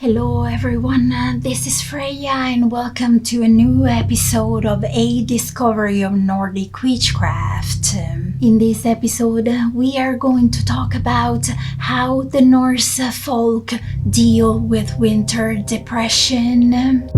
Hello everyone, this is Freyia and welcome to a new episode of A Discovery of Nordic Witchcraft. In this episode we are going to talk about how the Norse folk deal with winter depression.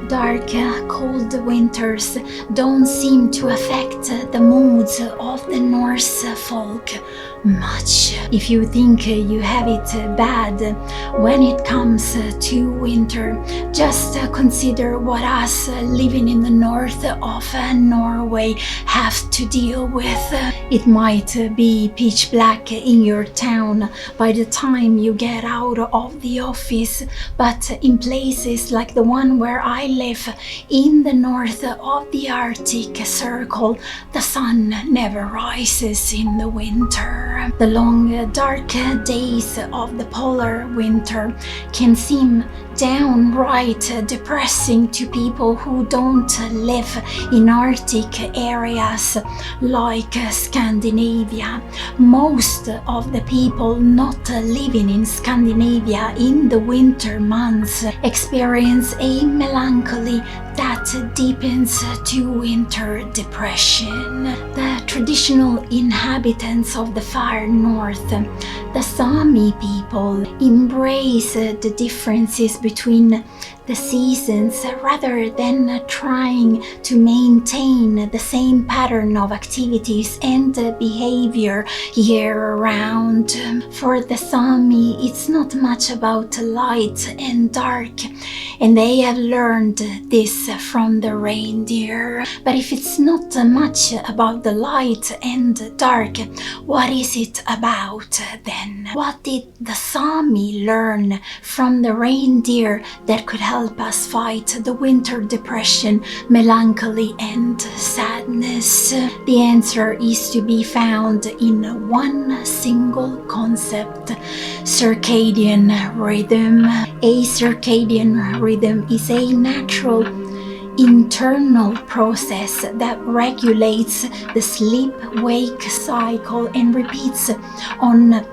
Dark, cold winters don't seem to affect the moods of the Norse folk much. If you think you have it bad when it comes to winter, just consider what us living in the north of Norway have to deal with. It might be pitch black in your town by the time you get out of the office, but in places like the one where I live, in the north of the Arctic Circle, the sun never rises in the winter. The long, dark days of the polar winter can seem downright depressing to people who don't live in Arctic areas like Scandinavia. Most of the people not living in Scandinavia in the winter months experience a melancholy that deepens to winter depression. The traditional inhabitants of the far north, the Sami people, embrace the differences between the seasons rather than trying to maintain the same pattern of activities and behavior year-round. For the Sami, it's not much about light and dark, and they have learned this from the reindeer. But if it's not much about the light and dark, what is it about then? What did the Sami learn from the reindeer that could help us fight the winter depression, melancholy and sadness? The answer is to be found in one single concept: circadian rhythm. A circadian rhythm is a natural internal process that regulates the sleep-wake cycle and repeats on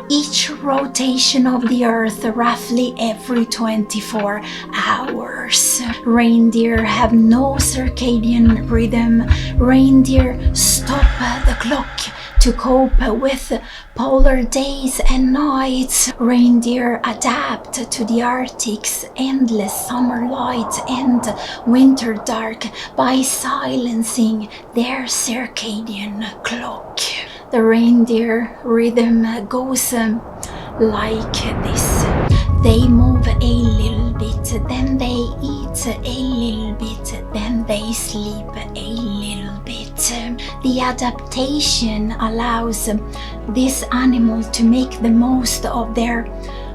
each rotation of the earth roughly every 24 hours. Reindeer have no circadian rhythm. Reindeer stop the clock to cope with polar days and nights. Reindeer adapt to the Arctic's endless summer light and winter dark by silencing their circadian clock. The reindeer rhythm goes like this. They move a little bit, then they eat a little bit, then they sleep a little bit. The adaptation allows this animal to make the most of their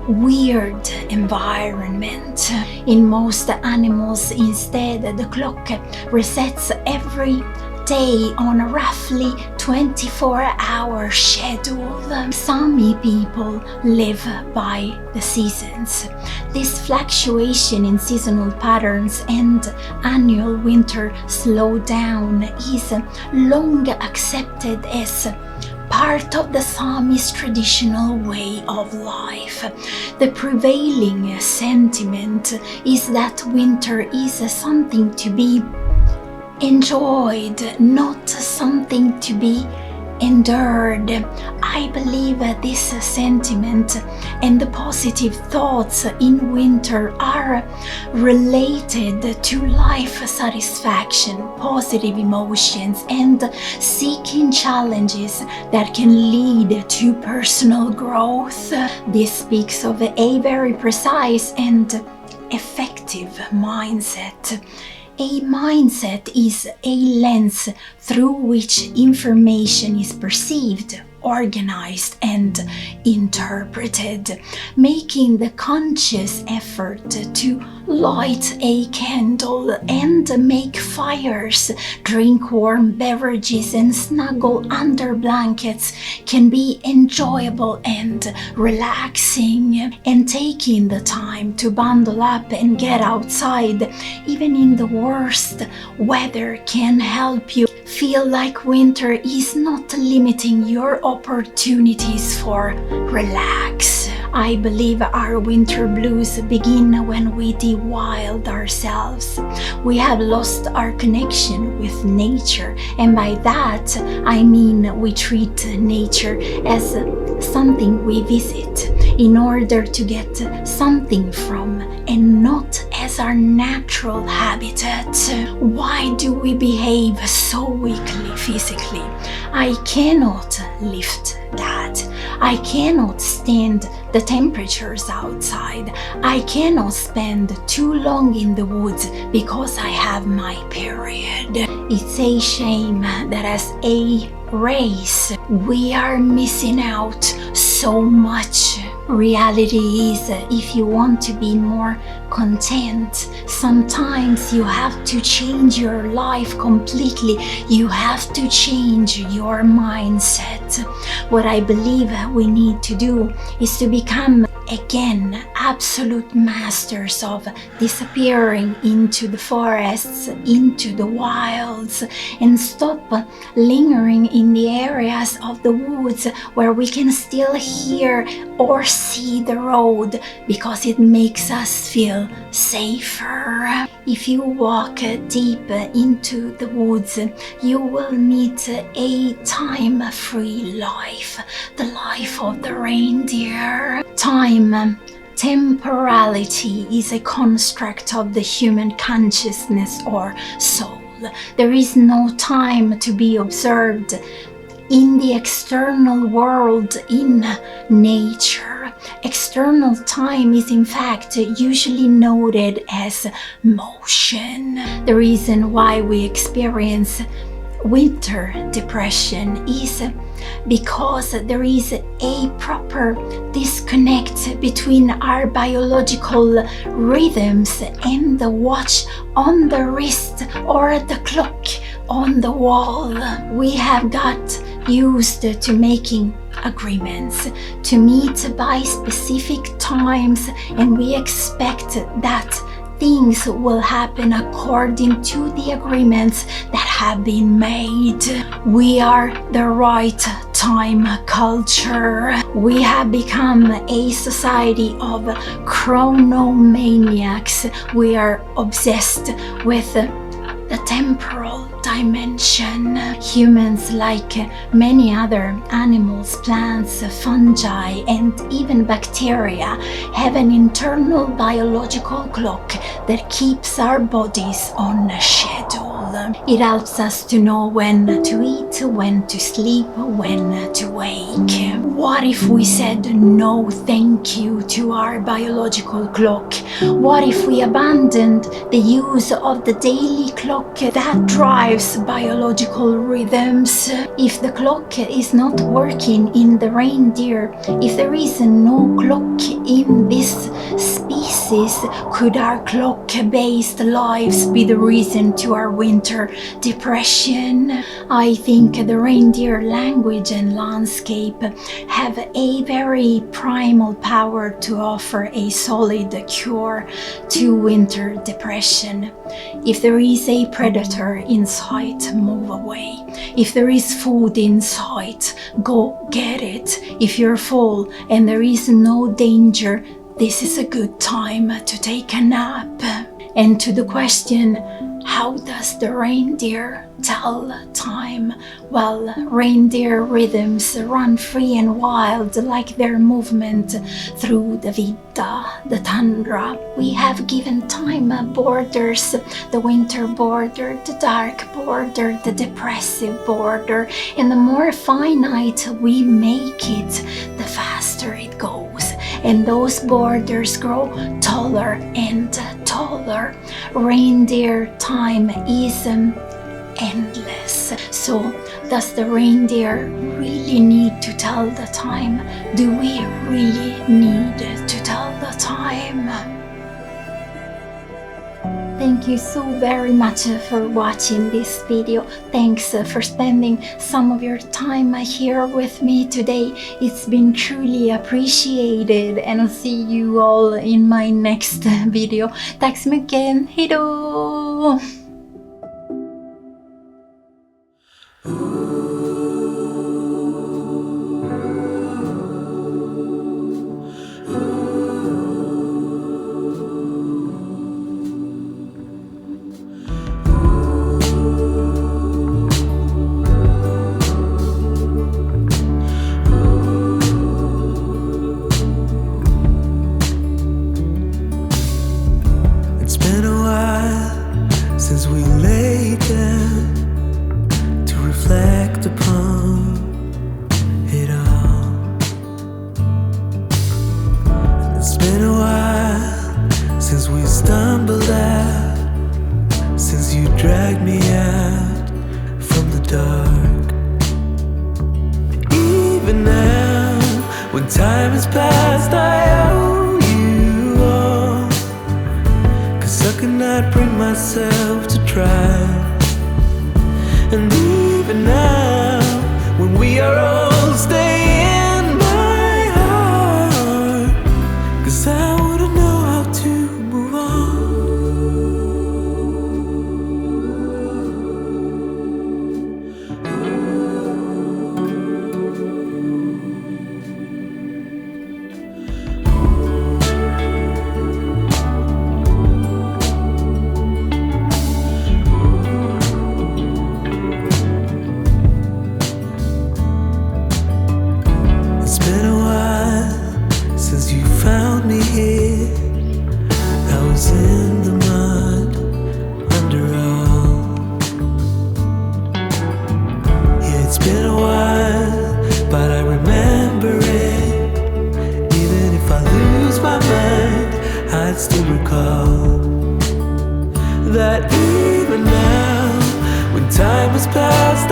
weird environment. In most animals, instead, the clock resets every day on a roughly 24-hour schedule. Sami people live by the seasons. This fluctuation in seasonal patterns and annual winter slowdown is long accepted as part of the Sami's traditional way of life. The prevailing sentiment is that winter is something to be enjoyed, not something to be endured. I believe this sentiment and the positive thoughts in winter are related to life satisfaction, positive emotions, and seeking challenges that can lead to personal growth. This speaks of a very precise and effective mindset. A mindset is a lens through which information is perceived, organized, and interpreted. Making the conscious effort to light a candle and make fires, drink warm beverages, and snuggle under blankets can be enjoyable and relaxing. And taking the time to bundle up and get outside, even in the worst weather, can help you feel like winter is not limiting your opportunities for relax. I believe our winter blues begin when we de-wild ourselves. We have lost our connection with nature, and by that I mean we treat nature as something we visit in order to get something from, and not as our natural habitat. Why do we behave so weakly physically? I cannot lift that. I cannot stand the temperatures outside. I cannot spend too long in the woods because I have my period. It's a shame that as a race we are missing out so much. Reality is, if you want to be more content, sometimes you have to change your life completely. You have to change your mindset. What I believe we need to do is to become again absolute masters of disappearing into the forests, into the wilds, and stop lingering in the areas of the woods where we can still hear or see the road because it makes us feel safer. If you walk deep into the woods, you will meet a time-free life, the life of the reindeer. Time, temporality, is a construct of the human consciousness or soul. There is no time to be observed in the external world, in nature. External time is in fact usually noted as motion. The reason why we experience winter depression is because there is a proper disconnect between our biological rhythms and the watch on the wrist or the clock on the wall. We have got used to making agreements to meet by specific times, and we expect that things will happen according to the agreements that have been made. We are the right time culture. We have become a society of chronomaniacs. We are obsessed with the temporal dimension. Humans, like many other animals, plants, fungi, and even bacteria, have an internal biological clock that keeps our bodies on a schedule. It helps us to know when to eat, when to sleep, when to wake. What if we said no thank you to our biological clock? What if we abandoned the use of the daily clock that drives biological rhythms? If the clock is not working in the reindeer, if there is no clock in this species, could our clock-based lives be the reason to our winter depression? I think the reindeer language and landscape have a very primal power to offer a solid cure to winter depression. If there is a predator in sight, move away. If there is food in sight, go get it. If you're full and there is no danger, this is a good time to take a nap. And to the question, How does the reindeer tell time? Well, reindeer rhythms run free and wild like their movement through the vidda, the tundra. We have given time borders, the winter border, the dark border, the depressive border, and the more finite we make it, the faster it goes. And those borders grow taller and taller. Reindeer time is endless. So, does the reindeer really need to tell the time? Do we really need to tell the time? Thank you so very much for watching this video. Thanks for spending some of your time here with me today. It's been truly appreciated, and I'll see you all in my next video. Tack så mycket. Hejdå! Since we laid down to reflect upon it all. It's been a while since we stumbled out, since you dragged me out from the dark. Even now, when time has passed, I owe you all, 'cause I could not bring myself to try. And even now, when we are old, stay in my heart, 'cause I wouldn't know how to move on. It's been a while since you found me here. I was in the mud, under all. Yeah, it's been a while, but I remember it. Even if I lose my mind, I'd still recall that even now, when time has passed,